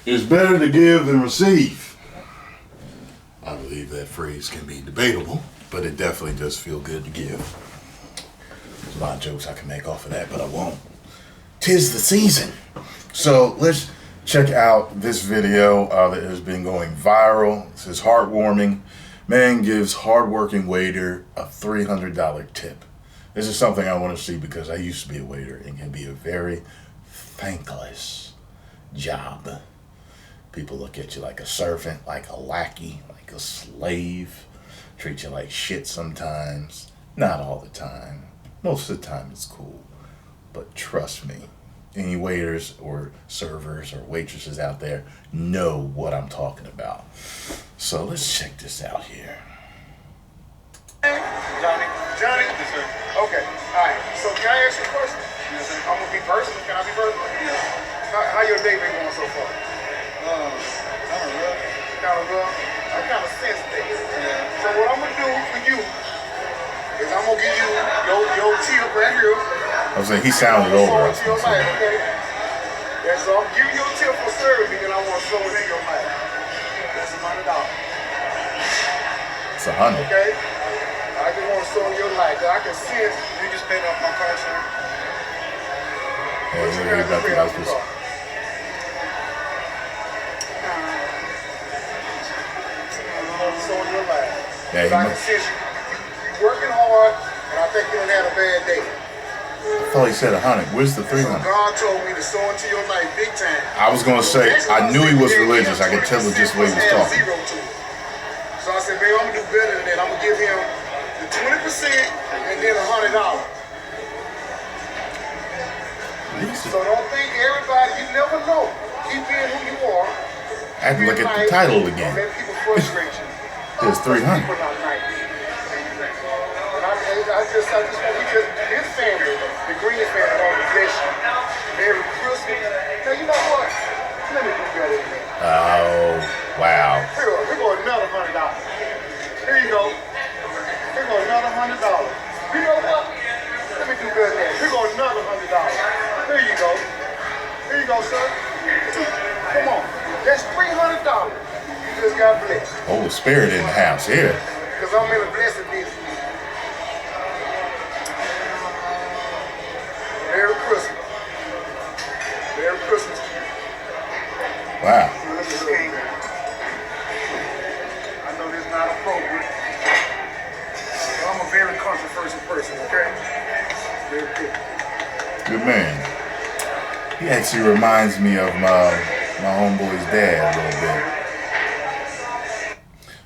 It's better to give than receive. I believe that phrase can be debatable, but it definitely does feel good to give. There's a lot of jokes I can make off of that, but I won't. 'Tis the season. So let's check out this video that has been going viral. This is Heartwarming. Man gives hardworking waiter a $300 tip. This is something I want to see because I used to be a waiter and can be a very thankless job. People look at you like a servant, like a lackey, like a slave. Treat you like shit sometimes. Not all the time. Most of the time it's cool. But trust me, any waiters or servers or waitresses out there know what I'm talking about. So let's check this out here. Johnny? Yes, sir. Okay, alright. So can I ask you a question? Yes, sir. I'm gonna be personal. Can I be personal? Yes. How your day been going so far? Kind of rough. Kind of rough? I kind of sense things. Yeah. So what I'm gonna do for you is I'm gonna give you your tip right here. I was saying he sounded over us. Okay? Yeah, so I'm giving you a tip for serving me, and I want to throw it in your life. That's $100. It's $100. Okay? I just want to throw in your life. I can sense you just paid off my car, sir. Yeah, you got the house. Yeah, I can sense you're working hard, and I think you done had a bad day. I thought he said 100. Where's the 300? God told me to sow into your life big time. I was gonna say I knew he was religious. I could tell it just the way he was talking. So I said, baby, I'm gonna do better than that. I'm gonna give him the 20% and then $100. So don't think everybody. You never know. Keep being who you are. I had to look at the title again. Don't let people frustrate you. It's 300. People not nice. I just want his family, the Green family, all the bless you. Merry Christmas. Now you know what? Let me do better than that. Oh, wow. Here go another $100. Here you go. Here go another $100. You know what? Let me do better than that. Here go another $100. Here you go. Here you go, sir. Come on. That's $300. You just got blessed. Holy Spirit in the house here. Because I'm in a blessed business. Merry Christmas. Merry Christmas to you. Wow. I know this is not appropriate. But I'm a very controversial person, okay? Very good. Good man. He actually reminds me of my homeboy's dad a little bit.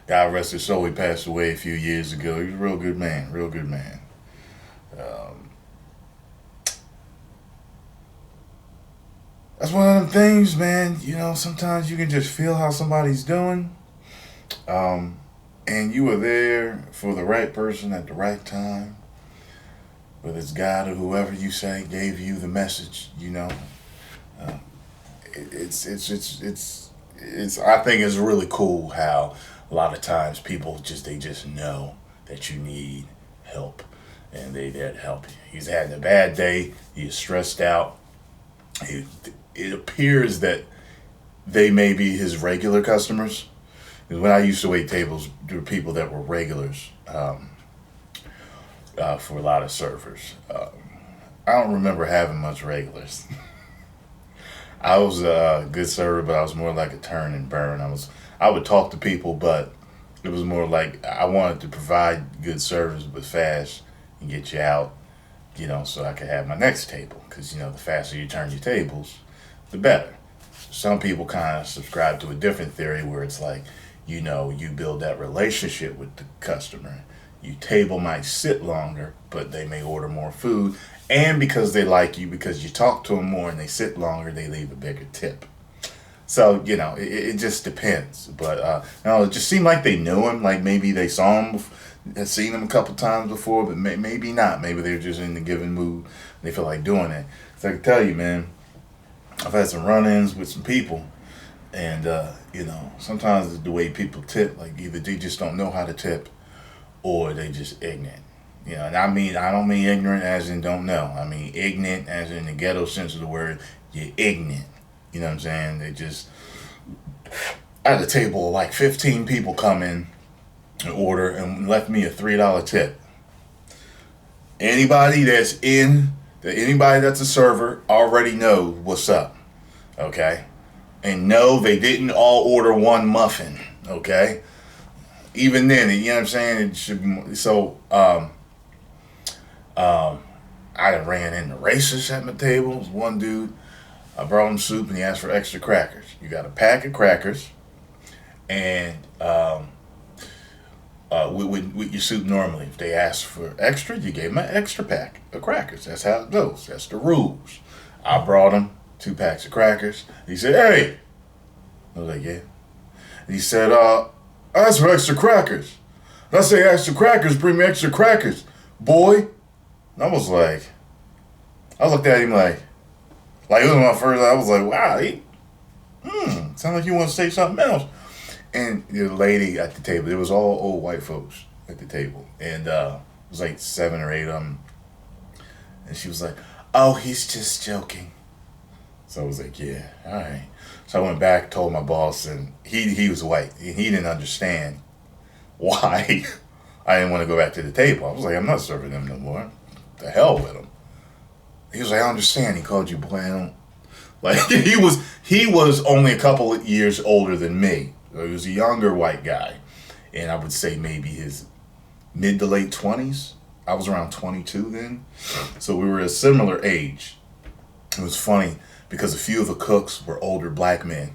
God rest his soul, he passed away a few years ago. He was a real good man, real good man. That's one of them things, man. You know, sometimes you can just feel how somebody's doing. And you were there for the right person at the right time. Whether it's God or whoever you say gave you the message, you know. It's I think it's really cool how a lot of times people they just know that you need help and they there to help you. He's having a bad day, he's stressed out. It appears that they may be his regular customers. Because when I used to wait tables, there were people that were regulars for a lot of servers. I don't remember having much regulars. I was a good server, but I was more like a turn and burn. I would talk to people, but it was more like I wanted to provide good service, but fast and get you out, you know, so I could have my next table. Because, you know, the faster you turn your tables, the better. Some people kind of subscribe to a different theory where it's like, you know, you build that relationship with the customer. Your table might sit longer, but they may order more food. And because they like you, because you talk to them more and they sit longer, they leave a bigger tip. So, you know, it just depends. But, you know, it just seemed like they knew him. Like maybe they saw him, had seen him a couple times before, but maybe not. Maybe they're just in the given mood. They feel like doing it. So I can tell you, man, I've had some run-ins with some people. And, you know, sometimes the way people tip, like either they just don't know how to tip or they just ignorant. You know, and I don't mean ignorant as in don't know. I mean ignorant as in the ghetto sense of the word. You're ignorant. You know what I'm saying? They just at a table of like 15 people come in and order and left me a $3 tip. Anybody that's a server already knows what's up. Okay? And no, they didn't all order one muffin. Okay? Even then, you know what I'm saying? It should be so. I ran into racists at my table. One dude, I brought him soup and he asked for extra crackers. You got a pack of crackers, and with your soup normally, if they asked for extra, you gave them an extra pack of crackers. That's how it goes. That's the rules. I brought him 2 packs of crackers. He said, "Hey," I was like, "Yeah." And he said, "I asked for extra crackers." And I say, "Extra crackers, bring me extra crackers, boy." And I looked at him like it was my first. I was like, "Wow, sound like you want to say something else." And the lady at the table, it was all old white folks at the table, and it was like 7 or 8 of them. And she was like, "Oh, he's just joking." So I was like, "Yeah, all right." So I went back, told my boss, and he was white, and he didn't understand why I didn't want to go back to the table. I was like, "I'm not serving them no more. The hell with them." He was like, "I understand." He called you boy. I don't like he was only a couple of years older than me. He was a younger white guy, and I would say maybe his mid to late 20s. I was around 22 then, so we were a similar age. It was funny because a few of the cooks were older black men,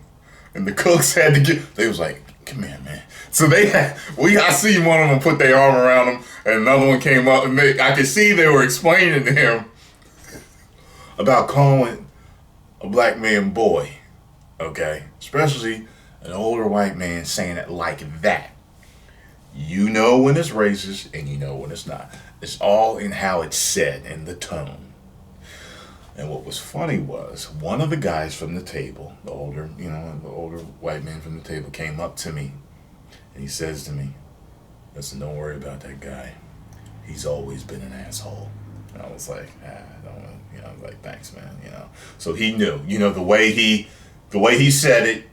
and the cooks had to get. They was like, "Come here, man." So I see one of them put their arm around him, and another one came up, and I could see they were explaining to him about calling a black man boy, okay? Especially an older white man saying it like that. You know when it's racist and you know when it's not. It's all in how it's said and the tone. And what was funny was one of the guys from the table, the older white man from the table came up to me and he says to me, "Listen, don't worry about that guy. He's always been an asshole." And I was like, I don't know. I was like, "Thanks, man." So he knew, the way he said it,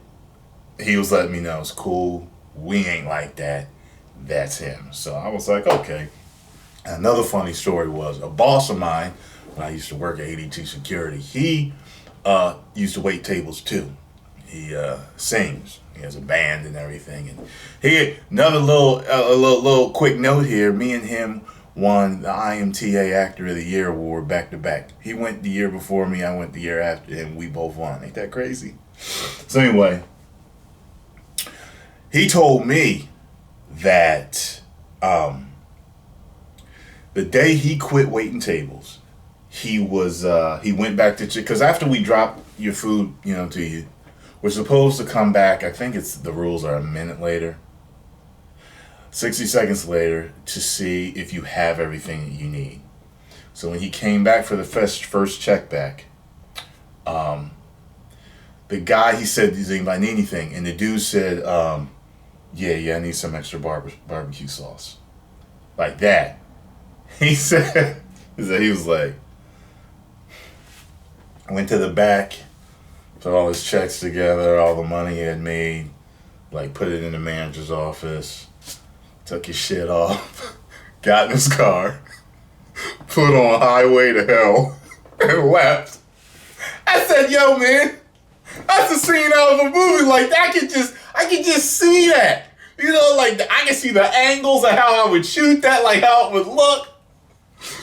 he was letting me know it's cool. We ain't like that. That's him. So I was like, okay. Another funny story was a boss of mine when I used to work at 82 Security. He used to wait tables too. He sings. He has a band and everything. And another little quick note here. Me and him won the IMTA Actor of the Year award back to back. He went the year before me. I went the year after, and we both won. Ain't that crazy? So anyway, he told me that the day he quit waiting tables, he went back to because after we drop your food, to you, we're supposed to come back. I think the rules are a minute later, 60 seconds later, to see if you have everything that you need. So when he came back for the first check back, the guy, he said, "Does anybody need anything?" And the dude said, yeah, I need some extra barbecue sauce. Like that. He said, he was like, went to the back, put all his checks together, all the money he had made, put it in the manager's office, took his shit off, got in his car, put on Highway to Hell, and left. I said, "Yo, man, that's a scene out of a movie. I could just see that. I can see the angles of how I would shoot that, how it would look.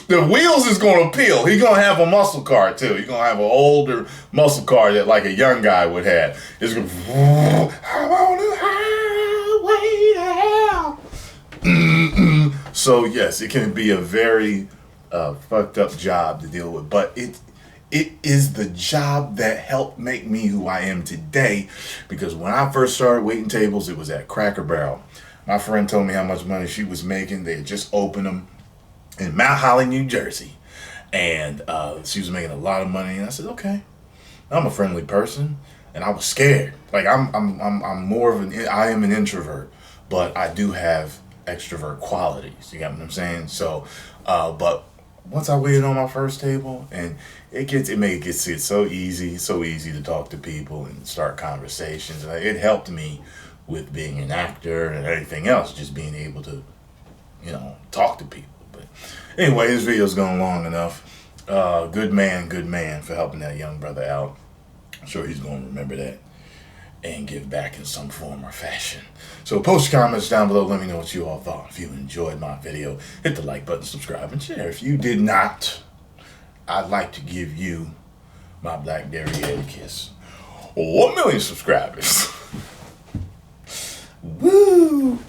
The wheels is going to peel. He's going to have a muscle car, too. He's going to have an older muscle car that, a young guy would have. It's going to, I'm on the highway to hell. So, yes, it can be a very fucked up job to deal with. But it is the job that helped make me who I am today, because when I first started waiting tables, it was at Cracker Barrel. My friend told me how much money she was making. They had just opened them in Mount Holly, New Jersey, and she was making a lot of money. And I said, "Okay, I'm a friendly person," and I was scared. I'm more of I am an introvert, but I do have extrovert qualities. You got what I'm saying? So, but once I waited on my first table, and it gets so easy to talk to people and start conversations. It helped me with being an actor and everything else, just being able to, talk to people. But anyway, this video's gone long enough. Good man for helping that young brother out. I'm sure he's going to remember that and give back in some form or fashion. So post your comments down below. Let me know what you all thought. If you enjoyed my video, hit the like button, subscribe, and share. If you did not, I'd like to give you my Black Derriere kiss. 1 million subscribers. Woo!